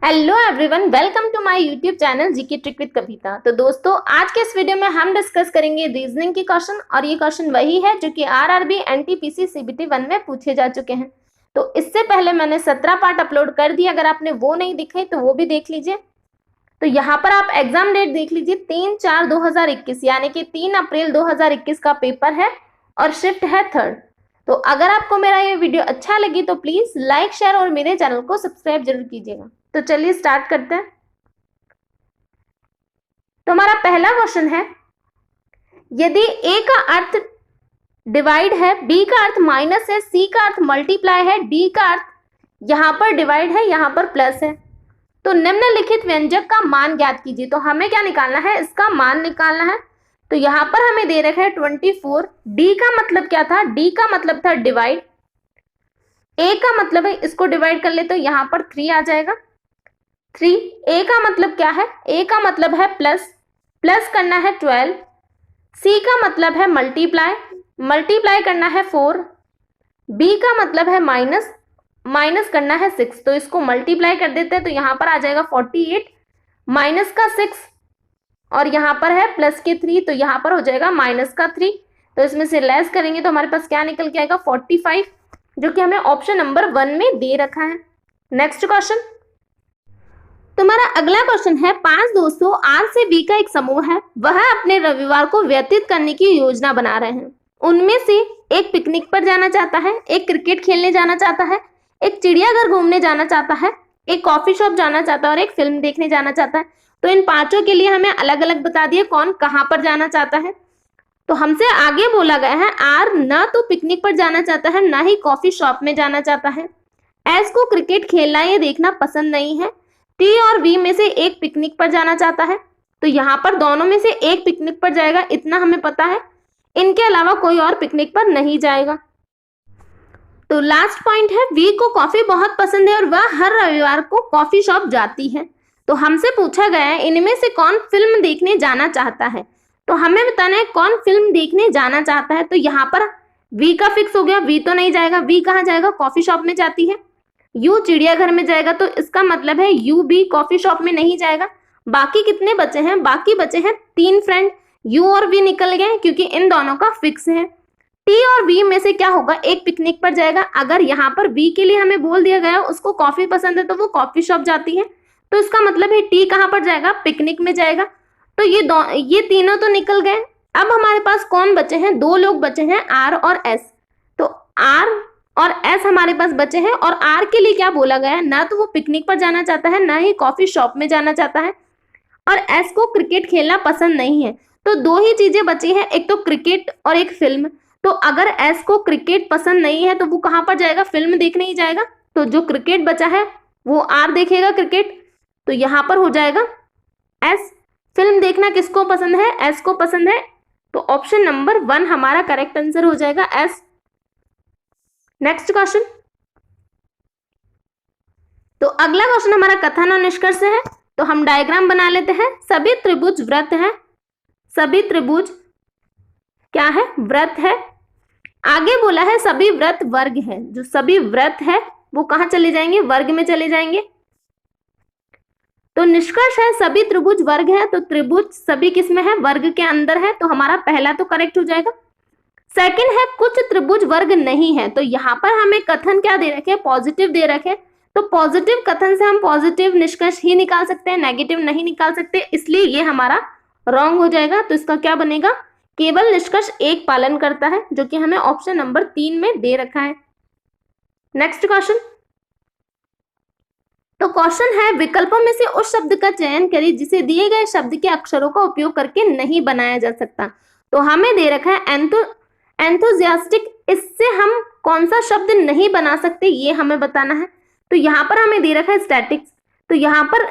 Hello everyone, welcome to my YouTube channel GK trick with Kavita. तो दोस्तों, आज के इस वीडियो में हम डिस्कस करेंगे रीजनिंग की क्वेश्चन, और ये क्वेश्चन वही है जो कि आरआरबी एनटीपीसी सीबीटी 1 में पूछे जा चुके हैं। तो इससे पहले मैंने 17 पार्ट अपलोड कर दिए, अगर आपने वो नहीं दिखे तो वो भी देख लीजिए। तो यहाँ पर आप एग्जाम डेट देख लीजिए, 3/4/2021 यानी कि 3 अप्रैल 2021 का पेपर है और शिफ्ट है 3rd। तो अगर आपको मेरा ये वीडियो अच्छा लगी तो प्लीज लाइक, शेयर और मेरे चैनल को सब्सक्राइब जरूर कीजिएगा। तो चलिए स्टार्ट करते हैं। तो हमारा पहला क्वेश्चन है, यदि ए का अर्थ डिवाइड है, बी का अर्थ माइनस है, सी का अर्थ मल्टीप्लाई है, डी का अर्थ यहां पर डिवाइड है, यहां पर प्लस है, तो निम्नलिखित व्यंजक का मान ज्ञात कीजिए। तो हमें क्या निकालना है, इसका मान निकालना है। तो यहां पर हमें दे रखा है 24। डी का मतलब क्या था, डी का मतलब था डिवाइड। ए का मतलब है, इसको डिवाइड कर ले तो यहां पर 3 आ जाएगा। 3। ए का मतलब क्या है, ए का मतलब है प्लस, प्लस करना है 12। सी का मतलब है मल्टीप्लाई, मल्टीप्लाई करना है 4। बी का मतलब है माइनस, माइनस करना है 6। तो इसको मल्टीप्लाई कर देते हैं, तो यहां पर आ जाएगा 48 माइनस का 6 और यहां पर है प्लस के 3, तो यहां पर हो जाएगा माइनस का 3। तो इसमें से लेस करेंगे तो हमारे पास क्या निकल के आएगा, 45, जो कि हमें ऑप्शन नंबर 1 में दे रखा है। Next question. तो हमारा अगला क्वेश्चन है, 5 दोस्तों आर से बी का एक समूह है, वह अपने रविवार को व्यतीत करने की योजना बना रहे हैं। उनमें से एक पिकनिक पर जाना चाहता है, एक क्रिकेट खेलने जाना चाहता है, एक चिड़ियाघर घूमने जाना चाहता है, एक कॉफी शॉप जाना चाहता है और एक फिल्म देखने जाना चाहता है। तो इन पांचों के लिए हमें अलग अलग बता दिए कौन कहां पर जाना चाहता है। तो हमसे आगे बोला गया है, आर ना तो पिकनिक पर जाना चाहता है, ना ही कॉफी शॉप में जाना चाहता है। एस को क्रिकेट खेलना या देखना पसंद नहीं है। टी और वी में से एक पिकनिक पर जाना चाहता है, तो यहाँ पर दोनों में से एक पिकनिक पर जाएगा, इतना हमें पता है। इनके अलावा कोई और पिकनिक पर नहीं जाएगा। तो लास्ट पॉइंट है, वी को कॉफी बहुत पसंद है और वह हर रविवार को कॉफी शॉप जाती है। तो हमसे पूछा गया है, इनमें से कौन फिल्म देखने जाना चाहता है। तो हमें बताना है कौन फिल्म देखने जाना चाहता है। तो यहाँ पर वी का फिक्स हो गया, वी तो नहीं जाएगा। वी कहाँ जाएगा, कॉफी शॉप में जाती है। यू चिड़ियाघर में जाएगा, तो इसका मतलब है यू भी कॉफी शॉप में नहीं जाएगा। बाकी कितने बचे हैं, बाकी बचे हैं 3 फ्रेंड। यू और वी निकल गए क्योंकि इन दोनों का फिक्स है। टी और वी में से क्या होगा, एक पिकनिक पर जाएगा। अगर यहाँ पर वी के लिए हमें बोल दिया गया उसको कॉफी पसंद है तो वो कॉफी शॉप जाती है, तो इसका मतलब है टी कहाँ पर जाएगा, पिकनिक में जाएगा। तो ये तीनों तो निकल गए। अब हमारे पास कौन बचे हैं, 2 लोग बचे हैं, आर और एस। तो आर और एस हमारे पास बचे हैं, और आर के लिए क्या बोला गया है, ना तो वो पिकनिक पर जाना चाहता है, ना ही कॉफी शॉप में जाना चाहता है, और एस को क्रिकेट खेलना पसंद नहीं है। तो 2 ही चीजें बची हैं, एक तो क्रिकेट और एक फिल्म। तो अगर एस को क्रिकेट पसंद नहीं है तो वो कहां पर जाएगा, फिल्म देखने ही जाएगा। तो जो क्रिकेट बचा है वो आर देखेगा क्रिकेट, तो यहां पर हो जाएगा एस। फिल्म देखना किसको पसंद है, एस को पसंद है, तो ऑप्शन नंबर 1 हमारा करेक्ट आंसर हो जाएगा, एस। Next question. तो अगला क्वेश्चन हमारा कथन और निष्कर्ष है। तो हम डायग्राम बना लेते हैं। सभी त्रिभुज वृत्त हैं, सभी त्रिभुज क्या है, वृत्त है। आगे बोला है सभी वृत्त वर्ग है, जो सभी वृत्त है वो कहां चले जाएंगे, वर्ग में चले जाएंगे। तो निष्कर्ष है सभी त्रिभुज वर्ग है, तो त्रिभुज सभी किसमें है, वर्ग के अंदर है, तो हमारा पहला तो करेक्ट हो जाएगा। सेकंड है कुछ त्रिभुज वर्ग नहीं है, तो यहां पर हमें कथन क्या दे रखे, पॉजिटिव दे रखे। तो पॉजिटिव कथन से हम पॉजिटिव निष्कर्ष ही निकाल सकते हैं, नेगेटिव नहीं निकाल सकते, इसलिए ये हमारा रॉन्ग हो जाएगा। तो इसका क्या बनेगा, केवल निष्कर्ष एक पालन करता है, जो कि हमें ऑप्शन नंबर 3 में दे रखा है। Next question. तो क्वेश्चन है, विकल्पों में से उस शब्द का चयन करें जिसे दिए गए शब्द के अक्षरों का उपयोग करके नहीं बनाया जा सकता। तो हमें दे रखा है एंथुजियास्टिक, इससे हम कौन सा शब्द नहीं बना सकते ये हमें बताना है। तो यहाँ पर हमें दे रखा है स्टैटिक्स, तो यहाँ पर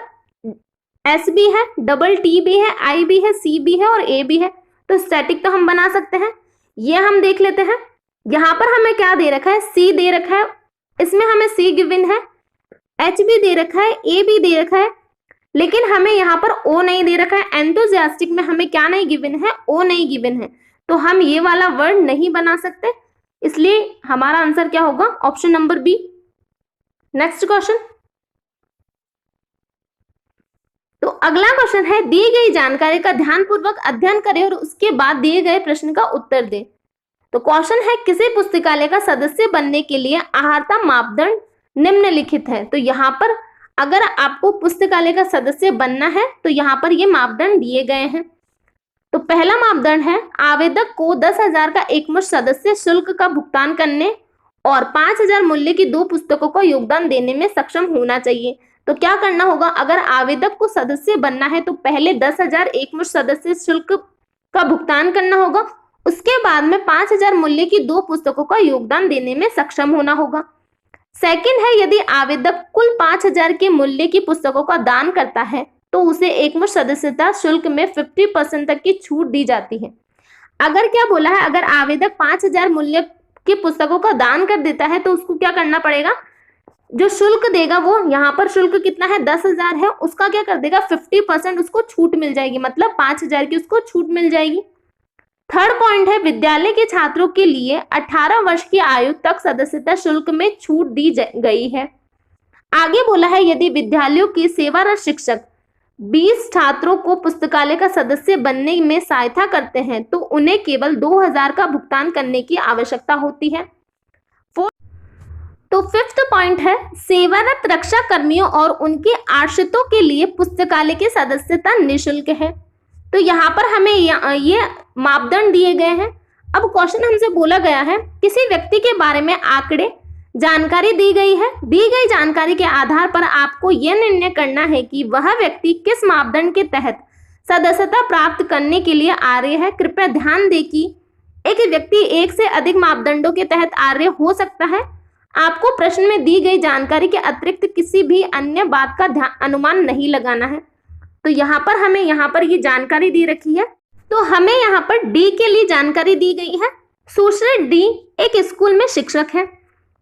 एस भी है, डबल टी भी है, आई भी है, सी भी है और ए भी है, तो स्टैटिक तो हम बना सकते हैं। ये हम देख लेते हैं। यहाँ पर हमें क्या दे रखा है, सी दे रखा है, इसमें हमें सी गिवन है, एच भी दे रखा है, ए भी दे रखा है, लेकिन हमें यहाँ पर ओ नहीं दे रखा है। एंथुजियास्टिक में हमें क्या नहीं गिवन है, ओ नहीं गिवन है, तो हम ये वाला वर्ड नहीं बना सकते, इसलिए हमारा आंसर क्या होगा, option number B. Next question. अगला क्वेश्चन है, दी गई जानकारी का ध्यानपूर्वक अध्ययन करें और उसके बाद दिए गए प्रश्न का उत्तर दें। तो क्वेश्चन है, किसी पुस्तकालय का सदस्य बनने के लिए अहर्ता मापदंड निम्नलिखित है। तो यहाँ पर अगर आपको पुस्तकालय का सदस्य बनना है तो यहाँ पर ये मापदंड दिए गए हैं। तो पहला मापदंड है, आवेदक को 10,000 का एकमुश्त सदस्य शुल्क का भुगतान करने और 5,000 मूल्य की 2 पुस्तकों का योगदान देने में सक्षम होना चाहिए। तो क्या करना होगा, अगर आवेदक को सदस्य बनना है तो पहले 10,000 एकमुश्त सदस्य शुल्क का भुगतान करना होगा, उसके बाद में 5,000 मूल्य की 2 पुस्तकों का योगदान देने में सक्षम होना होगा। सेकंड है, यदि आवेदक कुल 5,000 के मूल्य की पुस्तकों का दान करता है तो उसे एकमुश्त सदस्यता शुल्क में 50% तक की छूट दी जाती है। अगर क्या बोला है, अगर आवेदक 5,000 मूल्य की पुस्तकों का दान कर देता है तो उसको क्या करना पड़ेगा, जो शुल्क देगा वो यहाँ पर शुल्क कितना है 10,000 है, उसका क्या कर देगा 50% उसको छूट मिल जाएगी, मतलब 5,000 की उसको छूट मिल जाएगी। थर्ड पॉइंट है, विद्यालय के छात्रों के लिए 18 वर्ष की आयु तक सदस्यता शुल्क में छूट दी गई है। आगे बोला है, यदि विद्यालयों के सेवारत शिक्षक 20 छात्रों को पुस्तकालय का सदस्य बनने में सहायता करते हैं तो उन्हें केवल 2,000 का भुगतान करने की आवश्यकता होती है। तो फिफ्थ पॉइंट है, सेवारत रक्षा कर्मियों और उनके आश्रितों के लिए पुस्तकालय की सदस्यता निःशुल्क है। तो यहाँ पर हमें ये मापदंड दिए गए हैं। अब क्वेश्चन हमसे बोला गया है, किसी व्यक्ति के बारे में आंकड़े जानकारी दी गई है। दी गई जानकारी के आधार पर आपको यह निर्णय करना है कि वह व्यक्ति किस मापदंड के तहत सदस्यता प्राप्त करने के लिए आर्य है। कृपया ध्यान दें कि एक व्यक्ति एक से अधिक मापदंडों के तहत आर्य हो सकता है। आपको प्रश्न में दी गई जानकारी के अतिरिक्त किसी भी अन्य बात का अनुमान नहीं लगाना है। तो यहाँ पर हमें ये जानकारी दी रखी है, तो हमें यहाँ पर डी के लिए जानकारी दी गई है। सुश्री डी एक स्कूल में शिक्षक है।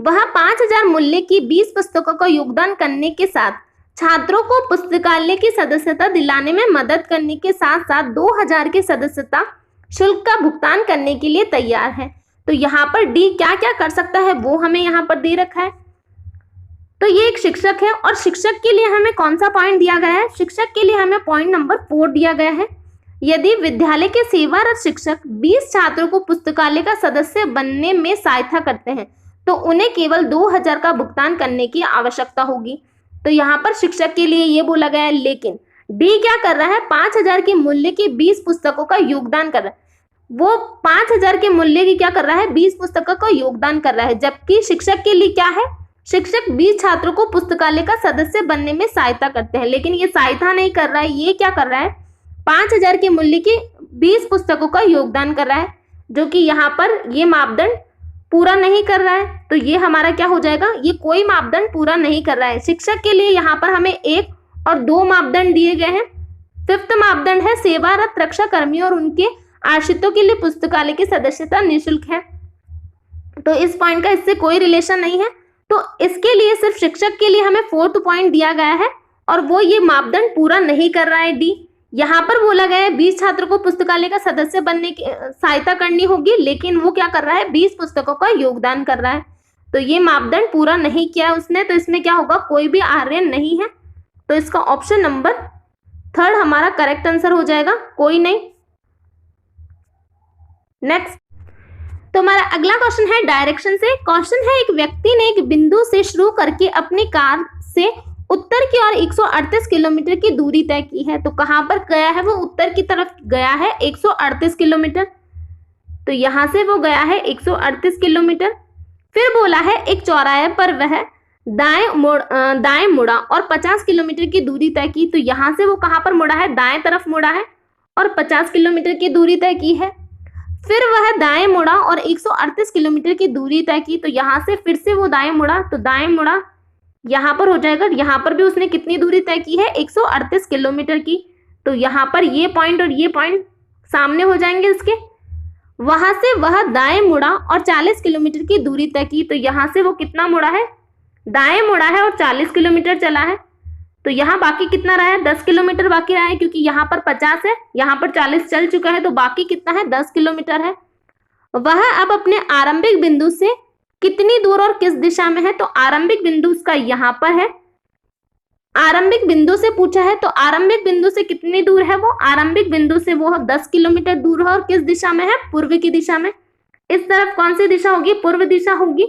वह 5,000 मूल्य की 20 पुस्तकों का योगदान करने के साथ छात्रों को पुस्तकालय की सदस्यता दिलाने में मदद करने के साथ साथ 2,000 की सदस्यता शुल्क का भुगतान करने के लिए तैयार है। तो यहाँ पर डी क्या क्या कर सकता है वो हमें यहाँ पर दे रखा है। तो ये एक शिक्षक है और शिक्षक के लिए हमें कौन सा पॉइंट दिया गया है, शिक्षक के लिए हमें पॉइंट नंबर 4 दिया गया है। यदि विद्यालय के सेवारत शिक्षक 20 छात्रों को पुस्तकालय का सदस्य बनने में सहायता करते हैं तो उन्हें केवल 2,000 का भुगतान करने की आवश्यकता होगी। तो यहाँ पर शिक्षक के लिए ये बोला गया है, लेकिन डी क्या कर रहा है, 5,000 के मूल्य की 20 पुस्तकों का योगदान कर रहा है। वो 5,000 के मूल्य की क्या कर रहा है, 20 पुस्तकों का योगदान कर रहा है। जबकि शिक्षक के लिए क्या है, शिक्षक 20 छात्रों को पुस्तकालय का सदस्य बनने में सहायता करते हैं, लेकिन ये सहायता नहीं कर रहा है। ये क्या कर रहा है, 5,000 के मूल्य की 20 पुस्तकों का योगदान कर रहा है, जो कि यहाँ पर ये मापदंड पूरा नहीं कर रहा है। तो ये हमारा क्या हो जाएगा, ये कोई मापदंड पूरा नहीं कर रहा है। शिक्षक के लिए यहाँ पर हमें 1 और 2 मापदंड दिए गए हैं। फिफ्थ मापदंड है, सेवारत रक्षा कर्मियों और उनके आश्रितों के लिए पुस्तकालय की सदस्यता निःशुल्क है। तो इस पॉइंट का इससे कोई रिलेशन नहीं है। तो इसके लिए सिर्फ शिक्षक के लिए हमें 4th पॉइंट दिया गया है और वो ये मापदंड पूरा नहीं कर रहा है। डी यहाँ पर बोला गया है 20 छात्रों को पुस्तकालय का सदस्य बनने की सहायता करनी होगी, लेकिन वो क्या कर रहा है, 20 पुस्तकों का योगदान कर रहा है। तो ये मापदंड पूरा नहीं किया उसने, तो इसमें क्या होगा, कोई भी आर्य नहीं है। तो इसका ऑप्शन नंबर 3 हमारा करेक्ट आंसर हो जाएगा, कोई नहीं। नेक्स्ट, तो हमारा अगला क्वेश्चन है डायरेक्शन से। क्वेश्चन है, एक व्यक्ति ने एक बिंदु से शुरू करके अपनी कार से उत्तर की ओर 138 किलोमीटर की दूरी तय की है। तो कहां पर गया है, वो उत्तर की तरफ गया है 138 किलोमीटर। तो यहां से वो गया है 138 किलोमीटर। फिर बोला है एक चौराहे पर वह दाएं मुड़ा और 50 किलोमीटर की दूरी तय की। तो यहां से वो कहां पर मुड़ा है, दाएं तरफ मुड़ा है और 50 किलोमीटर की दूरी तय की है। फिर वह दाएं मुड़ा और 138 किलोमीटर की दूरी तय की। तो यहाँ से फिर से वो दाएं मुड़ा, तो दाएं मुड़ा यहाँ पर हो जाएगा। यहाँ पर भी उसने कितनी दूरी तय की है, 138 किलोमीटर की। तो यहाँ पर ये पॉइंट और ये पॉइंट सामने हो जाएंगे इसके। वहां से वह दाएं मुड़ा और 40 किलोमीटर की दूरी तय की। तो यहाँ से वो कितना मुड़ा है, दाएं मुड़ा है और 40 किलोमीटर चला है। तो यहाँ बाकी कितना रहा है, 10 किलोमीटर बाकी रहा है, क्योंकि यहाँ पर 50 है, यहाँ पर 40 चल चुका है। तो बाकी कितना है, 10 किलोमीटर है। वह अब अपने आरंभिक बिंदु से कितनी दूर और किस दिशा में है। तो आरंभिक बिंदु उसका यहाँ पर है आरंभिक बिंदु से पूछा है, तो आरंभिक बिंदु से कितनी दूर है वो, आरंभिक बिंदु से वो 10 किलोमीटर दूर है और किस दिशा में है, पूर्व की दिशा में। इस तरफ कौन सी दिशा होगी, पूर्व दिशा होगी।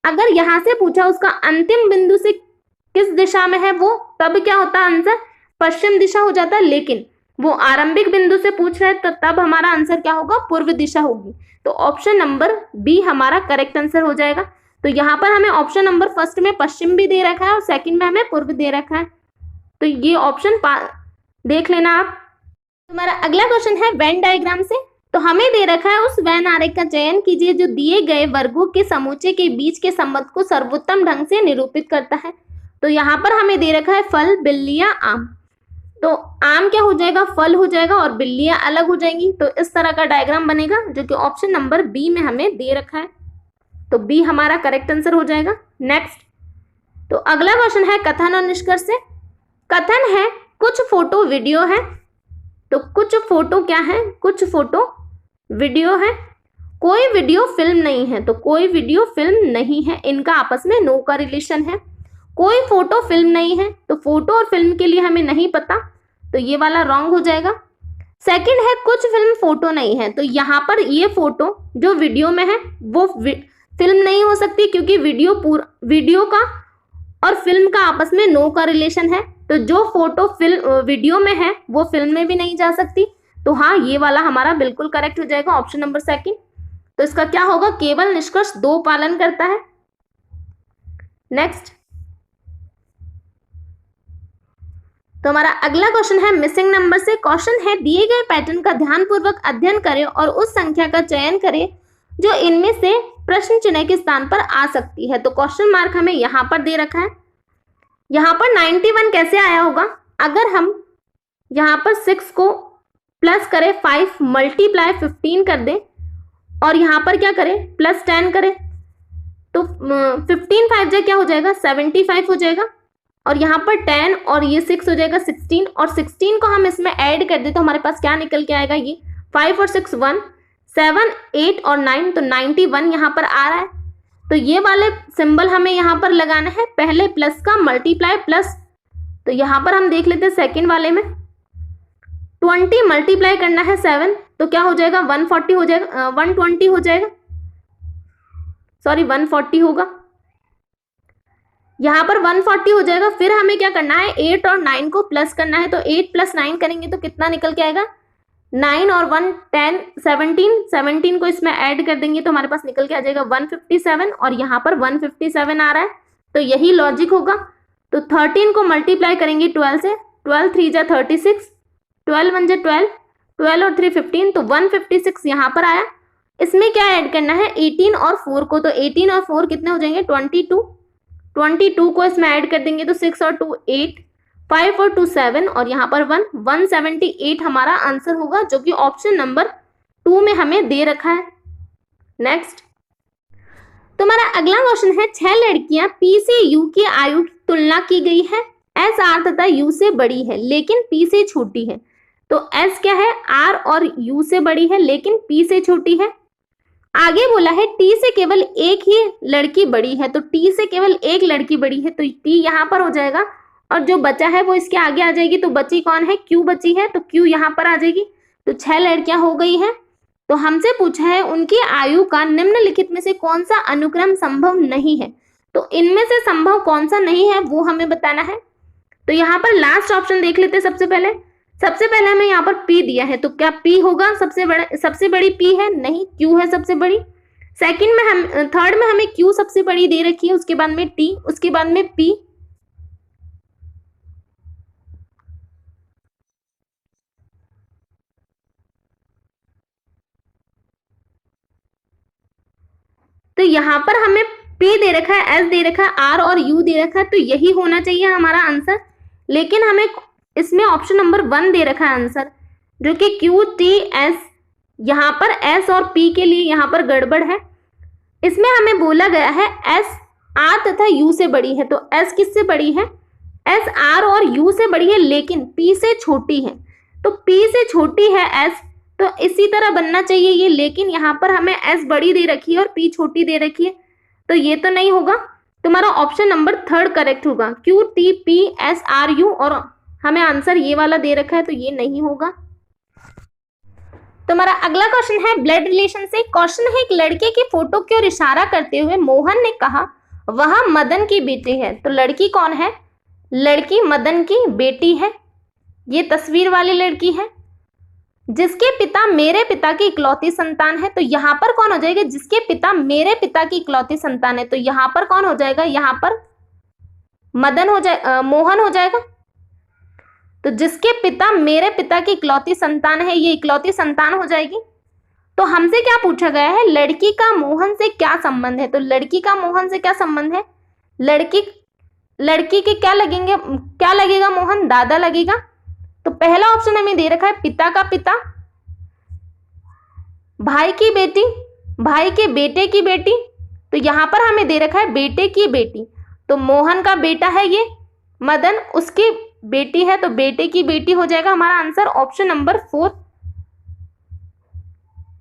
अगर यहां से पूछा उसका अंतिम बिंदु से किस दिशा में है वो, तब क्या होता है आंसर, पश्चिम दिशा हो जाता है। लेकिन वो आरंभिक बिंदु से पूछ रहे हैं तो तब हमारा आंसर क्या होगा, पूर्व दिशा होगी। तो ऑप्शन नंबर बी हमारा करेक्ट आंसर हो जाएगा। तो यहाँ पर हमें ऑप्शन नंबर फर्स्ट में पश्चिम भी दे रखा है और सेकंड में हमें पूर्व दे रखा है, तो ये ऑप्शन देख लेना आप। तुम्हारा अगला क्वेश्चन है वेन डायग्राम से। तो हमें दे रखा है उस वेन आरेख का चयन कीजिए जो दिए गए वर्गों के समूचे के बीच के संबंध को सर्वोत्तम ढंग से निरूपित करता है। तो यहाँ पर हमें दे रखा है फल, बिल्लियां, आम। तो आम क्या हो जाएगा, फल हो जाएगा और बिल्लियां अलग हो जाएंगी। तो इस तरह का डायग्राम बनेगा जो कि ऑप्शन नंबर बी में हमें दे रखा है। तो बी हमारा करेक्ट आंसर हो जाएगा। नेक्स्ट, तो अगला क्वेश्चन है कथन और निष्कर्ष से। कथन है कुछ फोटो वीडियो है। तो कुछ फोटो क्या है, कुछ फोटो वीडियो है। कोई वीडियो फिल्म नहीं है। तो कोई वीडियो फिल्म नहीं है, इनका आपस में नो का रिलेशन है। कोई फोटो फिल्म नहीं है, तो फोटो और फिल्म के लिए हमें नहीं पता, तो ये वाला रॉन्ग हो जाएगा। सेकंड है कुछ फिल्म फोटो नहीं है। तो यहाँ पर ये फोटो जो वीडियो में है वो फिल्म नहीं हो सकती, क्योंकि वीडियो का और फिल्म का आपस में नो का रिलेशन है। तो जो फोटो वीडियो में है वो फिल्म में भी नहीं जा सकती। तो हाँ, ये वाला हमारा बिल्कुल करेक्ट हो जाएगा, ऑप्शन नंबर सेकंड। तो इसका क्या होगा, केवल निष्कर्ष 2 पालन करता है। नेक्स्ट, तो हमारा अगला क्वेश्चन है मिसिंग नंबर से। क्वेश्चन है दिए गए पैटर्न का ध्यानपूर्वक अध्ययन करें और उस संख्या का चयन करें जो इनमें से प्रश्न चिन्ह के स्थान पर आ सकती है। तो क्वेश्चन मार्क हमें यहाँ पर दे रखा है। यहाँ पर 91 कैसे आया होगा, अगर हम यहाँ पर 6 को प्लस करें, 5 मल्टीप्लाई 15 कर दें और यहाँ पर क्या करें, प्लस 10 करें, तो 15 5 जा क्या हो जाएगा, 75 हो जाएगा। और यहाँ पर 10 और ये 6 हो जाएगा 16, और 16 को हम इसमें ऐड कर दे तो हमारे पास क्या निकल के आएगा, ये 5 और 6 1, 7 8 और 9, तो 91 यहाँ पर आ रहा है। तो ये वाले सिंबल हमें यहाँ पर लगाना है, पहले प्लस का मल्टीप्लाई प्लस। तो यहाँ पर हम देख लेते हैं सेकेंड वाले में 20 मल्टीप्लाई करना है 7, तो क्या हो जाएगा, 140 हो जाएगा, 120 हो जाएगा, सॉरी 140 होगा। यहाँ पर 140 हो जाएगा। फिर हमें क्या करना है, 8 और 9 को प्लस करना है। तो 8 + 9 करेंगे तो कितना निकल के आएगा, 9 और 1 10 17 को इसमें ऐड कर देंगे तो हमारे पास निकल के आ जाएगा 157, और यहाँ पर 157 आ रहा है। तो यही लॉजिक होगा। तो 13 को मल्टीप्लाई करेंगे 12 से, 12 3 जा 36, 12 1 जा 12, 12 और 3 15, तो 156 यहाँ पर आया। इसमें क्या ऐड करना है, 18 और 4 को। तो 18 और 4 कितने हो जाएंगे, 22 को इसमें ऐड कर देंगे तो 6 और 2 8, 5 और 2 7, और यहाँ पर 178 हमारा आंसर होगा, जो कि ऑप्शन नंबर 2 में हमें दे रखा है। नेक्स्ट, तो हमारा अगला क्वेश्चन है 6 लड़कियां P से U की आयु की तुलना की गई है। S R तथा U से बड़ी है लेकिन P से छोटी है। तो S क्या है, R और U से बड़ी है लेकिन P से छोटी है। आगे बोला है T से केवल एक ही लड़की बड़ी है। तो T से केवल एक लड़की बड़ी है, तो T यहाँ पर हो जाएगा और जो बचा है वो इसके आगे आ जाएगी। तो बची कौन है, Q बची है, तो Q यहाँ पर आ जाएगी। तो 6 लड़कियां हो गई हैं। तो हमसे पूछा है उनकी आयु का निम्नलिखित में से कौन सा अनुक्रम संभव नहीं है। तो इनमें से संभव कौन सा नहीं है वो हमें बताना है। तो यहाँ पर लास्ट ऑप्शन देख लेते हैं। सबसे पहले हमें यहाँ पर P दिया है, तो क्या P होगा सबसे बड़ी P है, नहीं, Q है सबसे बड़ी। थर्ड में हमें Q सबसे बड़ी दे रखी है, उसके बाद में T, उसके बाद में P। तो यहाँ पर हमें P दे रखा है, S दे रखा है, R और U दे रखा है, तो यही होना चाहिए हमारा आंसर। लेकिन हमें इसमें ऑप्शन नंबर 1 दे रखा है आंसर, जो कि Q T S, यहाँ पर S और P के लिए यहाँ पर गड़बड़ है। इसमें हमें बोला गया है S R तथा U से बड़ी है। तो S किससे बड़ी है, S R और U से बड़ी है लेकिन P से छोटी है। तो P से छोटी है S, तो इसी तरह बनना चाहिए ये, लेकिन यहाँ पर हमें S बड़ी दे रखी है और P छोटी दे रखी है, तो ये तो नहीं होगा। तुम्हारा ऑप्शन नंबर थर्ड करेक्ट होगा, QTPSRU, और हमें आंसर ये वाला दे रखा है तो ये नहीं होगा। तुम्हारा अगला क्वेश्चन है ब्लड रिलेशन से। क्वेश्चन है एक लड़के की फोटो की ओर इशारा करते हुए मोहन ने कहा वह मदन की बेटी है। तो लड़की कौन है? लड़की मदन की बेटी है। ये तस्वीर वाली लड़की है। जिसके पिता मेरे पिता की इकलौती संतान है। तो यहां पर कौन हो जाएगा? जिसके पिता मेरे पिता की इकलौती संतान है। तो यहां पर कौन हो जाएगा? यहां पर मदन हो जाए मोहन हो जाएगा। तो जिसके पिता मेरे पिता की इकलौती संतान है, ये इकलौती संतान हो जाएगी। तो हमसे क्या पूछा गया है? लड़की का मोहन से क्या संबंध है? तो लड़की का मोहन से क्या संबंध है? लड़की के क्या लगेगा? मोहन दादा लगेगा। तो पहला ऑप्शन हमें दे रखा है पिता का पिता, भाई की बेटी, भाई के बेटे की बेटी। तो यहां पर हमें दे रखा है बेटे की बेटी। तो मोहन का बेटा है ये मदन, उसकी बेटी है, तो बेटे की बेटी हो जाएगा हमारा आंसर ऑप्शन नंबर 4।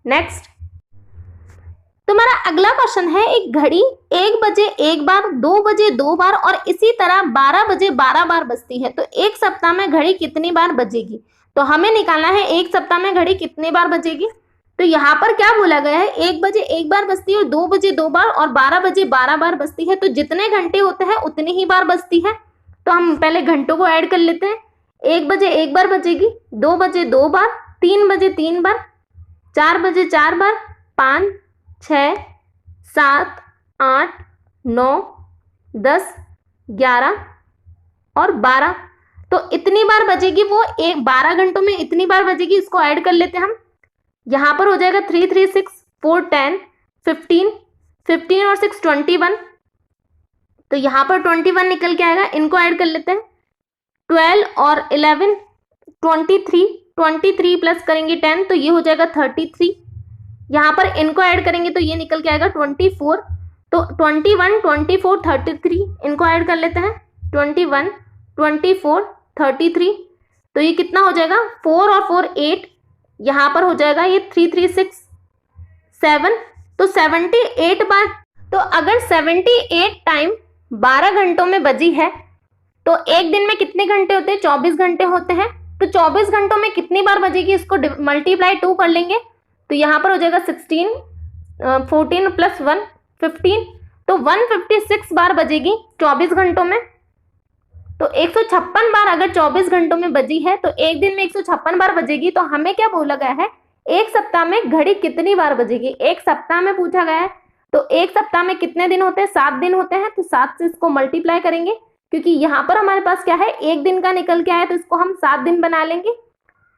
नेक्स्ट तुम्हारा अगला क्वेश्चन है एक घड़ी 1 बजे एक बार, 2 बजे 2 बार और इसी तरह 12 बजे 12 बार बजती है। तो एक सप्ताह में घड़ी कितनी बार बजेगी? तो हमें निकालना है एक सप्ताह में घड़ी कितनी बार बजेगी। तो यहाँ पर क्या बोला गया है? 1 बजे 1 बार बजती है, 2 बजे 2 बार और 12 बजे 12 बार बजती है। तो जितने घंटे होते हैं उतनी ही बार बजती है। तो हम पहले घंटों को ऐड कर लेते हैं। 1 बजे 1 बार बजेगी, 2 बजे 2 बार, 3 बजे 3 बार, 4 बजे 4 बार, 5, 6, 7, 8, 9, 10, 11 और 12। तो इतनी बार बजेगी वो, 12 घंटों में इतनी बार बजेगी। इसको ऐड कर लेते हैं हम। यहां पर हो जाएगा 3, 3, 6, 4, 10, 15, 15 और 6 21। तो यहां पर 21 निकल के आएगा। इनको ऐड कर लेते हैं। 12 और 11 23, 23 प्लस करेंगे 10 तो ये हो जाएगा 33। यहां पर इनको ऐड करेंगे तो ये निकल के आएगा 24। तो 21, 24, 33 इनको ऐड कर लेते हैं। 21, 24, 33 तो ये कितना हो जाएगा? 4 और 4 8। यहां पर हो जाएगा ये 3, 3, 6, 7। तो 78 बार। तो अगर 78 टाइम 12 घंटों में बजी है तो एक दिन में कितने घंटे होते हैं? 24 घंटे होते हैं। तो 24 घंटों में कितनी बार बजेगी? इसको मल्टीप्लाई 2 कर लेंगे तो यहां पर हो जाएगा 16, 14 प्लस 1 15। तो 156 बार बजेगी 24 घंटों में। तो 156 बार अगर 24 घंटों में बजी है तो एक दिन में 156 बार बजेगी। तो हमें क्या बोला गया है? एक सप्ताह में घड़ी कितनी बार बजेगी? एक सप्ताह में पूछा गया है। तो एक सप्ताह में कितने दिन होते हैं? 7 दिन होते हैं। तो 7 से इसको मल्टीप्लाई करेंगे क्योंकि यहां पर हमारे पास क्या है? एक दिन का निकल के आया तो इसको हम 7 दिन बना लेंगे।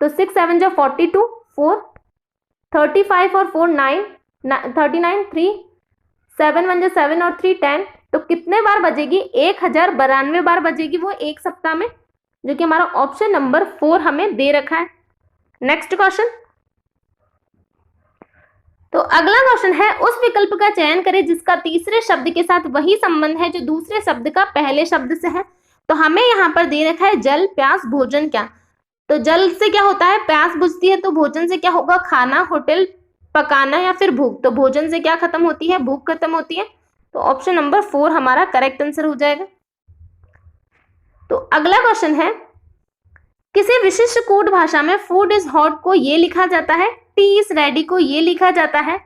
तो 6 7 जो 42, 4 35 और 4 9 39, 3 7 1 जो 7 और 3 10। तो कितने बार बजेगी? 1092 बार बजेगी वो एक सप्ताह में, जो कि हमारा ऑप्शन नंबर 4 हमें दे रखा है। Next question. तो अगला क्वेश्चन है उस विकल्प का चयन करें जिसका तीसरे शब्द के साथ वही संबंध है जो दूसरे शब्द का पहले शब्द से है। तो हमें यहाँ पर दे रखा है जल, प्यास, भोजन। क्या? तो जल से क्या होता है? प्यास बुझती है। तो भोजन से क्या होगा? खाना, होटल, पकाना या फिर भूख। तो भोजन से क्या खत्म होती है? भूख खत्म होती है। तो ऑप्शन नंबर 4 हमारा करेक्ट आंसर हो जाएगा। तो अगला क्वेश्चन है किसी विशिष्ट कूट भाषा में फूड इज हॉट को ये लिखा जाता है, टी इज रेडी को ये लिखा जाता है,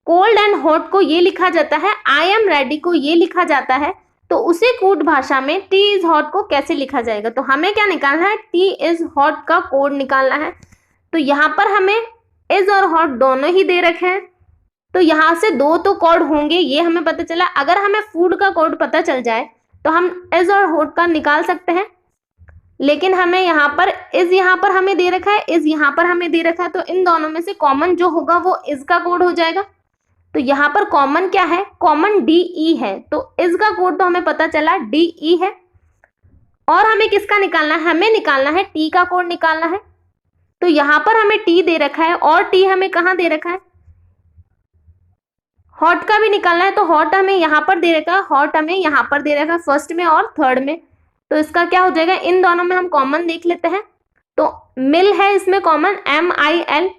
कोल्ड एंड हॉट को ये लिखा जाता है, आई एम रेडी को ये लिखा जाता है। तो उसी कूट भाषा में टी इज हॉट को कैसे लिखा जाएगा? तो हमें क्या निकालना है? टी इज हॉट का कोड निकालना है। तो यहाँ पर हमें इज और हॉट दोनों ही दे रखे हैं। तो यहाँ से 2 तो कोड होंगे, ये हमें पता चला। अगर हमें फूड का कोड पता चल जाए तो हम इज और हॉट का निकाल सकते हैं। लेकिन हमें यहाँ पर इज यहाँ पर हमें दे रखा है, इज यहाँ पर हमें दे रखा है। तो इन दोनों में से कॉमन जो होगा वो इज का कोड हो जाएगा। तो यहाँ पर कॉमन क्या है? कॉमन DE है। तो इज का कोड तो हमें पता चला DE है। और हमें किसका निकालना है? हमें निकालना है टी का कोड निकालना है। तो यहाँ पर हमें टी दे रखा है और टी हमें कहाँ दे रखा है? हॉट का भी निकालना है। तो हॉट हमें यहाँ पर दे रखा है, हॉट हमें यहाँ पर दे रखा है फर्स्ट में और थर्ड में। तो इसका क्या हो जाएगा? इन दोनों में हम कॉमन देख लेते हैं। तो मिल है इसमें कॉमन, MIL।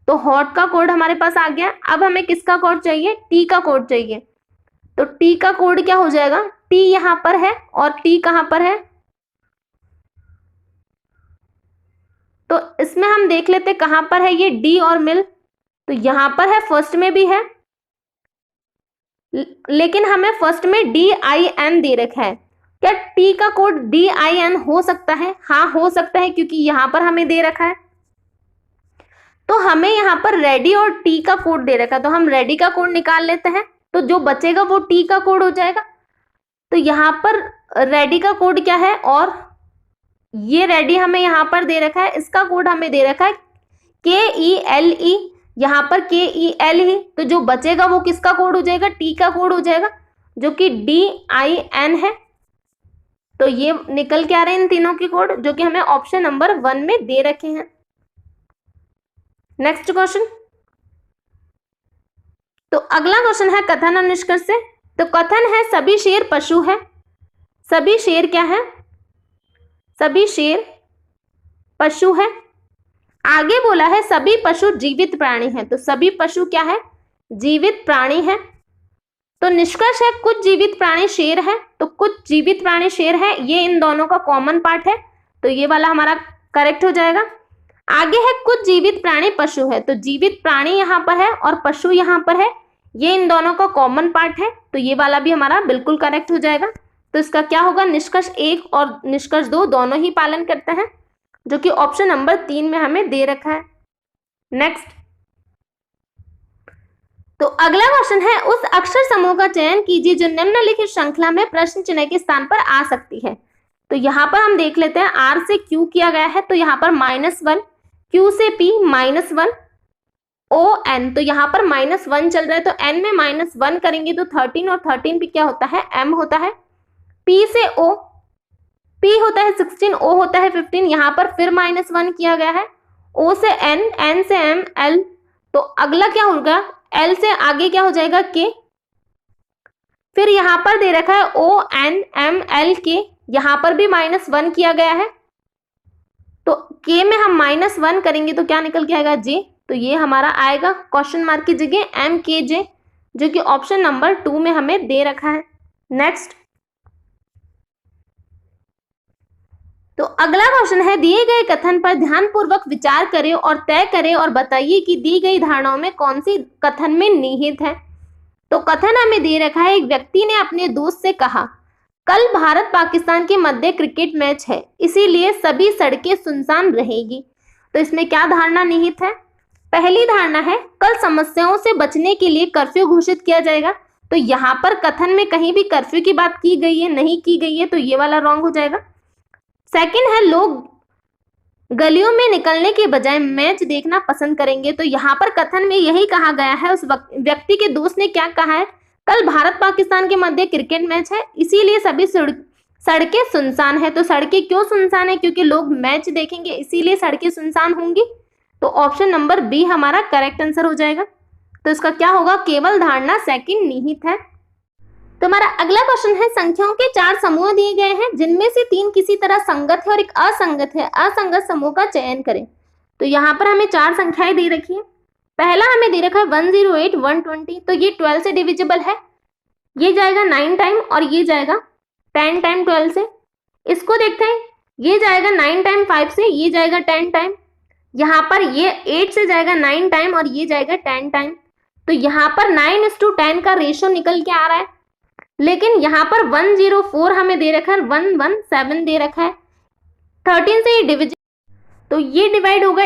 तो हॉट का कोड हमारे पास आ गया। अब हमें किसका कोड चाहिए? टी का कोड चाहिए। तो टी का कोड क्या हो जाएगा, टी यहां पर है और टी कहां पर है, तो इसमें हम देख लेते कहां पर है ये डी और मिल, तो यहां पर है, फर्स्ट में भी है, लेकिन हमें फर्स्ट में डी आई एन दे रखा है। क्या टी का कोड डी आई एन हो सकता है? हाँ हो सकता है, क्योंकि यहां पर हमें दे रखा है। तो हमें यहां पर रेडी और टी का कोड दे रखा है, तो हम रेडी का कोड निकाल लेते हैं, तो जो बचेगा वो टी का कोड हो जाएगा। तो यहां पर रेडी का कोड क्या है, और ये रेडी हमें यहां पर दे रखा है, इसका कोड हमें दे रखा है KELE, यहां पर KELE, तो जो बचेगा वो किसका कोड हो जाएगा, टी का कोड हो जाएगा, जो कि DIN है। तो ये निकल के आ रहे हैं इन तीनों के कोड, जो कि हमें ऑप्शन नंबर 1 में दे रखे हैं। नेक्स्ट क्वेश्चन, तो अगला क्वेश्चन है कथन और निष्कर्ष से। तो कथन है सभी शेर पशु है, सभी शेर क्या है, सभी शेर पशु है। आगे बोला है सभी पशु जीवित प्राणी है, तो सभी पशु क्या है, जीवित प्राणी है। तो निष्कर्ष है कुछ जीवित प्राणी शेर है, तो कुछ जीवित प्राणी शेर है, ये इन दोनों का कॉमन पार्ट है, तो ये वाला हमारा करेक्ट हो जाएगा। आगे है कुछ जीवित प्राणी पशु है, तो जीवित प्राणी यहां पर है और पशु यहां पर है, ये इन दोनों का कॉमन पार्ट है, तो ये वाला भी हमारा बिल्कुल करेक्ट हो जाएगा। तो इसका क्या होगा, निष्कर्ष 1 और निष्कर्ष 2 दोनों ही पालन करते हैं, जो कि ऑप्शन नंबर 3 में हमें दे रखा है। नेक्स्ट, तो अगला क्वेश्चन है उस अक्षर समूह का चयन कीजिए जो निम्नलिखित श्रृंखला में प्रश्न चिन्ह के स्थान पर आ सकती है। तो यहां पर हम देख लेते हैं R से Q किया गया है, तो यहां पर -1, Q से P -1, ON, तो यहां पर -1 चल रहा है, तो N में -1 करेंगे तो 13, और 13 पे क्या होता है, M होता है। P से O, P होता है 16, O होता है 15, यहां पर फिर -1 किया गया है। O से N, N से M, L, तो अगला क्या होगा, L से आगे क्या हो जाएगा, K, फिर यहां पर दे रखा है O N M L K, यहां पर भी -1 किया गया है, तो K में हम -1 करेंगे तो क्या निकल के आएगा, J, तो ये हमारा आएगा क्वेश्चन मार्क की जगह MKJ, जो कि ऑप्शन नंबर 2 में हमें दे रखा है। नेक्स्ट, तो अगला क्वेश्चन है दिए गए कथन पर ध्यानपूर्वक विचार करें और तय करें और बताइए कि दी गई धारणाओं में कौन सी कथन में निहित है। तो कथन हमें दे रखा है एक व्यक्ति ने अपने दोस्त से कहा कल भारत पाकिस्तान के मध्य क्रिकेट मैच है, इसीलिए सभी सड़कें सुनसान रहेगी। तो इसमें क्या धारणा निहित है, पहली धारणा है कल समस्याओं से बचने के लिए कर्फ्यू घोषित किया जाएगा, तो यहाँ पर कथन में कहीं भी कर्फ्यू की बात की गई है, नहीं की गई है, तो ये वाला रॉन्ग हो जाएगा। सेकंड है लोग गलियों में निकलने के बजाय मैच देखना पसंद करेंगे, तो यहाँ पर कथन में यही कहा गया है, उस व्यक्ति के दोस्त ने क्या कहा है, कल भारत पाकिस्तान के मध्य क्रिकेट मैच है, इसीलिए सभी सड़कें सुनसान है। तो सड़कें क्यों सुनसान है, क्योंकि लोग मैच देखेंगे, इसीलिए सड़कें सुनसान होंगी, तो ऑप्शन नंबर बी हमारा करेक्ट आंसर हो जाएगा। तो इसका क्या होगा, केवल धारणा सेकंड निहित है। तो हमारा अगला क्वेश्चन है संख्याओं के 4 समूह दिए गए हैं जिनमें से 3 किसी तरह संगत है और एक असंगत है, असंगत समूह का चयन करें। तो यहाँ पर हमें 4 संख्याएं दे रखी है। पहला हमें दे रखा है 108 120, तो ये 12 से डिविजिबल है, ये जाएगा 9 टाइम और ये जाएगा 10 टाइम 12 से। इसको देखते हैं, ये जाएगा 9 टाइम 5 से, ये जाएगा 10 टाइम, यहाँ पर ये 8 से जाएगा 9 टाइम और ये जाएगा 10 टाइम, तो यहाँ पर 9:10 का रेशो निकल के आ रहा है। लेकिन यहाँ पर 104 हमें दे रखा है, 117 दे रखा है, 13 से ये डिविजन, तो ये डिवाइड होगा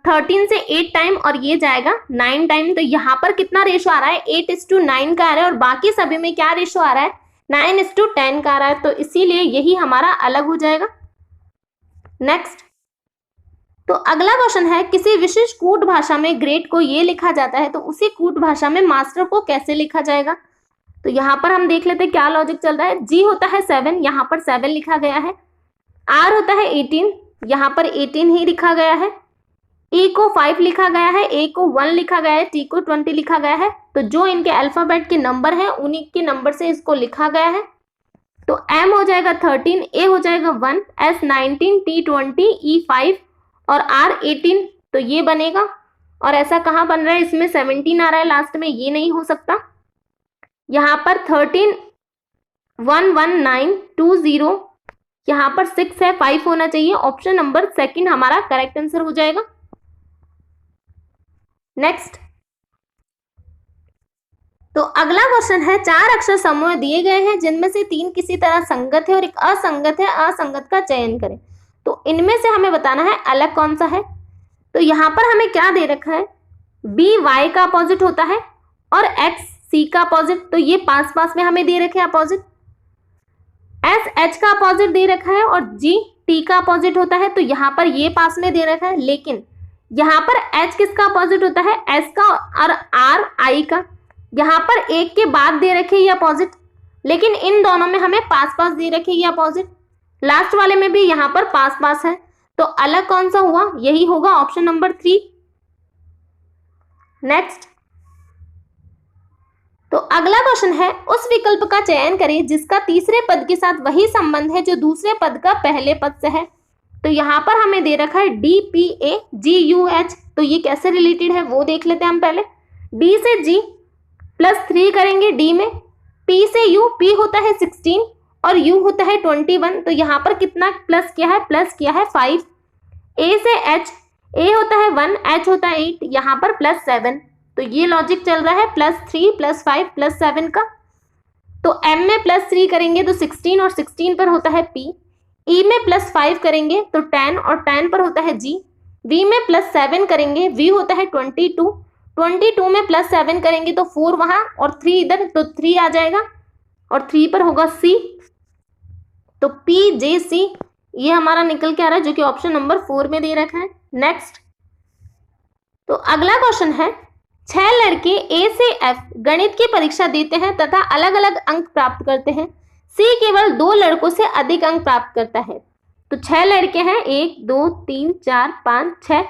13 से 8 टाइम और ये जाएगा 9 टाइम, तो यहाँ पर कितना रेशो आ रहा है, 8:9 का आ रहा है, और बाकी सभी में क्या रेशो आ रहा है, 9:10 का आ रहा है, तो इसीलिए यही हमारा अलग हो जाएगा। नेक्स्ट, तो अगला क्वेश्चन है किसी विशेष कूट भाषा में ग्रेड को ये लिखा जाता है, तो उसी कूट भाषा में मास्टर को कैसे लिखा जाएगा। तो यहाँ पर हम देख लेते हैं क्या लॉजिक चल रहा है। जी होता है 7, यहाँ पर 7 लिखा गया है। आर होता है 18, यहाँ पर 18 ही लिखा गया है। ई को 5 लिखा गया है, ए को 1 लिखा गया है, टी को 20 लिखा गया है, तो जो इनके अल्फाबेट के नंबर हैं उन्हीं के नंबर से इसको लिखा गया है। तो एम हो जाएगा 13, ए हो जाएगा 1, एस 19, टी 20, ई 5 और आर 18, तो ये बनेगा। और ऐसा कहाँ बन रहा है, इसमें 17 आ रहा है लास्ट में, ये नहीं हो सकता। यहाँ पर 13,119,20, यहाँ पर 6 है, 5 होना चाहिए। ऑप्शन नंबर सेकंड हमारा करेक्ट आंसर हो जाएगा। नेक्स्ट, तो अगला क्वेश्चन है, 4 अक्षर समूह दिए गए हैं जिनमें से 3 किसी तरह संगत है और एक असंगत है, असंगत का चयन करें। तो इनमें से हमें बताना है अलग कौन सा है। तो यहाँ पर हमें क्या दे रखा है, बी वाई का अपोजिट होता है और एक्स सी का अपोजिट, तो ये पास पास में हमें दे रखे हैं अपोजिट। एस एच का अपोजिट दे रखा है और जी टी का अपोजिट होता है, तो यहाँ पर ये पास में दे रखा है। लेकिन यहाँ पर एच किसका अपोजिट होता है, एस का, और आर आई का। यहाँ पर एक के बाद दे रखे ये अपोजिट, लेकिन इन दोनों में हमें पास पास दे रखे ये अपोजिट। लास्ट वाले में भी यहाँ पर पास पास है, तो अलग कौन सा हुआ, यही होगा ऑप्शन नंबर 3। नेक्स्ट, तो अगला क्वेश्चन है, उस विकल्प का चयन करें जिसका तीसरे पद के साथ वही संबंध है जो दूसरे पद का पहले पद से है। तो यहाँ पर हमें दे रखा है DPA GUH, तो ये कैसे रिलेटेड है वो देख लेते हैं हम पहले। D से G +3 करेंगे D में, P से U, P होता है 16 और U होता है 21, तो यहाँ पर कितना प्लस किया है, प्लस किया है 5। A से H, A होता है 1, H होता है 8, यहाँ पर +7, तो ये लॉजिक चल रहा है +3 +5 +7 का। तो M में +3 करेंगे तो 16 और 16 पर होता है P, E में +5 करेंगे तो 10 और 10 पर होता है G, V में +7 करेंगे, V होता है 22, 22 में +7 करेंगे तो 4 वहां और 3 इधर, तो 3 आ जाएगा और 3 पर होगा C, तो PJC ये हमारा निकल के आ रहा है, जो कि ऑप्शन नंबर 4 में दे रखा है। नेक्स्ट, तो अगला क्वेश्चन है, 6 लड़के A से F गणित की परीक्षा देते हैं तथा अलग अलग अंक प्राप्त करते हैं, C केवल 2 लड़कों से अधिक अंक प्राप्त करता है। तो 6 लड़के हैं, 1 2 3 4 5 6,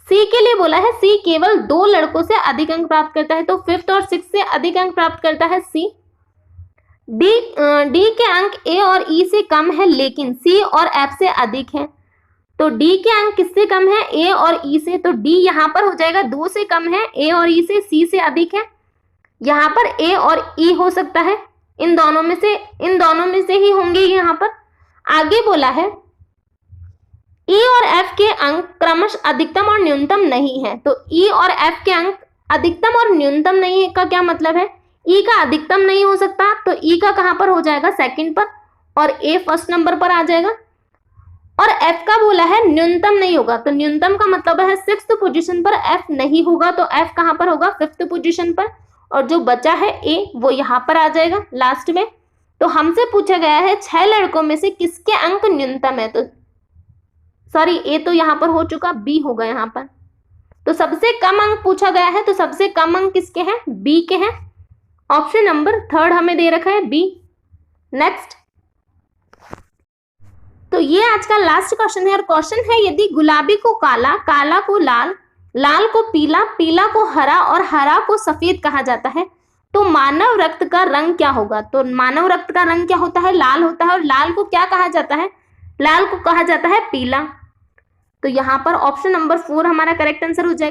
C के लिए बोला है C केवल 2 लड़कों से अधिक अंक प्राप्त करता है, तो 5th और 6th से अधिक अंक प्राप्त करता है C। D के अंक A और E से कम है लेकिन C और F से अधिक है, तो D के अंक किससे कम है, A और E से, तो D यहाँ पर हो जाएगा 2 से कम है, A और E से, C से अधिक है। यहाँ पर A और E हो सकता है, इन दोनों में से ही होंगे यहाँ पर। आगे बोला है E और F के अंक क्रमशः अधिकतम और न्यूनतम नहीं है, तो E और F के अंक अधिकतम और न्यूनतम नहीं है का क्या मतलब है, E का अधिकतम नहीं हो सकता, तो E का कहां पर हो जाएगा, सेकंड पर, और A फर्स्ट नंबर पर आ जाएगा। और F का बोला है न्यूनतम नहीं होगा, तो न्यूनतम का मतलब है 6th पोजीशन पर F नहीं होगा, तो F कहां पर होगा, 5th पोजीशन पर, और जो बचा है A वो यहां पर आ जाएगा लास्ट में। तो हमसे पूछा गया है 6 लड़कों में से किसके अंक न्यूनतम है, तो सॉरी A तो यहाँ पर हो चुका, B होगा यहाँ पर। तो सबसे कम अंक पूछा गया है, तो सबसे कम अंक किसके हैं, B के हैं। ऑप्शन नंबर 3 हमें दे रखा है B। नेक्स्ट, तो ये आज का लास्ट क्वेश्चन है, और क्वेश्चन है, यदि गुलाबी को काला, काला को लाल, लाल को पीला, पीला को हरा और हरा को सफेद कहा जाता है, तो मानव रक्त का रंग क्या होगा। तो मानव रक्त का रंग क्या होता है, लाल होता है, और लाल को क्या कहा जाता है, लाल को कहा जाता है पीला। तो यहाँ पर ऑप्शन नंबर 4 हमारा करेक्ट आंसर हो जाएगा।